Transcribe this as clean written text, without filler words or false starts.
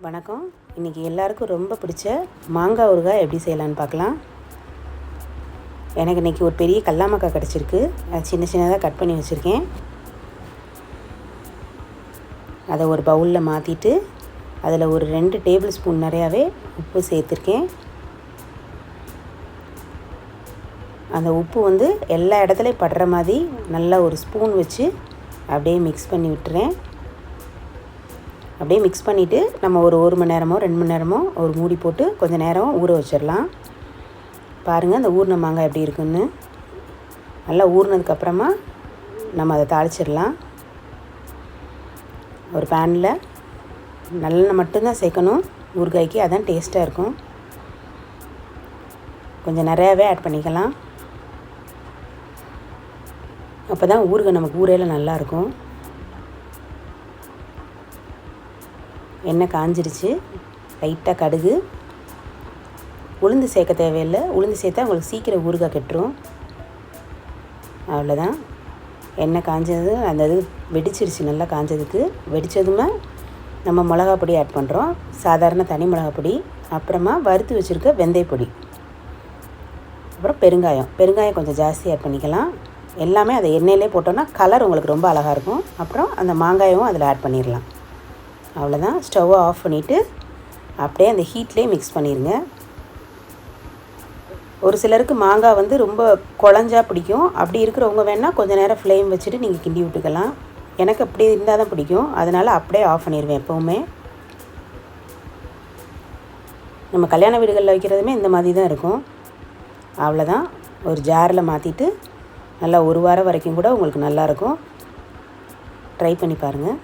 வணக்கம். இன்றைக்கி எல்லாருக்கும் ரொம்ப பிடிச்ச மாங்காய் ஊறுகாய் எப்படி செய்யலான்னு பார்க்கலாம். எனக்கு இன்றைக்கி ஒரு பெரிய கல்லாமக்காய் கிடச்சிருக்கு. அது சின்ன சின்னதாக கட் பண்ணி வச்சுருக்கேன். அதை ஒரு பவுலில் மாற்றிட்டு அதில் ஒரு 2 டேபிள் ஸ்பூன் நிறையாவே உப்பு சேர்த்துருக்கேன். அந்த உப்பு எல்லா இடத்துலையும் படுற மாதிரி நல்லா ஒரு ஸ்பூன் வச்சு அப்படியே மிக்ஸ் பண்ணி விட்டுறேன். அப்படியே மிக்ஸ் பண்ணிவிட்டு நம்ம ஒரு மணி நேரமோ 2 மணி நேரமோ ஒரு மூடி போட்டு கொஞ்சம் நேரம் ஊற வச்சிடலாம். பாருங்கள் அந்த ஊறின மாங்காய் எப்படி இருக்குன்னு. நல்லா ஊறினதுக்கப்புறமா நம்ம அதை தாளிச்சிடலாம். ஒரு பேனில் நல்லெண்ணெய் மட்டும்தான் சேர்க்கணும் ஊறுகாய்க்கு, அதான் டேஸ்ட்டாக இருக்கும். கொஞ்சம் நிறையாவே ஆட் பண்ணிக்கலாம். அப்போ தான் ஊறுகாய் நமக்கு ஊறையில் நல்லாயிருக்கும். எண்ணெய் காஞ்சிருச்சு. லைட்டாக கடுகு, உளுந்து சேர்க்க தேவையில்லை. உளுந்து சேர்த்தா உங்களுக்கு சீக்கிரம் ஊறுகாய் கெட்டுரும். அவ்வளோதான். எண்ணெய் காஞ்சது அந்த இது வெடிச்சிருச்சு. நல்லா காஞ்சதுக்கு வெடித்ததுமே நம்ம மிளகா பொடி ஆட் பண்ணுறோம். சாதாரண தனி மிளகா பொடி, அப்புறமா வறுத்து வச்சுருக்க வெந்தயப்பொடி, அப்புறம் பெருங்காயம் கொஞ்சம் ஜாஸ்தி ஆட் பண்ணிக்கலாம். எல்லாமே அதை எண்ணெயிலே போட்டோன்னா கலர் உங்களுக்கு ரொம்ப அழகாக இருக்கும். அப்புறம் அந்த மாங்காயும் அதில் ஆட் பண்ணிடலாம். அவ்வளோதான். ஸ்டவ்வை ஆஃப் பண்ணிவிட்டு அப்படியே அந்த ஹீட்லேயே மிக்ஸ் பண்ணிடுங்க. ஒரு சிலருக்கு மாங்காய் ரொம்ப குழஞ்சா பிடிக்கும். அப்படி இருக்கிறவங்க வேணால் கொஞ்சம் நேரம் ஃப்ளேம் வச்சுட்டு நீங்கள் கிண்டி விட்டுக்கலாம். எனக்கு அப்படி இருந்தால் தான் பிடிக்கும். அதனால் அப்படியே ஆஃப் பண்ணிடுவேன் எப்போவுமே. நம்ம கல்யாண வீடுகளில் வைக்கிறதுமே இந்த மாதிரி தான் இருக்கும். அவ்வளோதான். ஒரு ஜாரில் மாற்றிட்டு நல்லா 1 வாரம் வரைக்கும் கூட உங்களுக்கு நல்லாயிருக்கும். ட்ரை பண்ணி பாருங்கள்.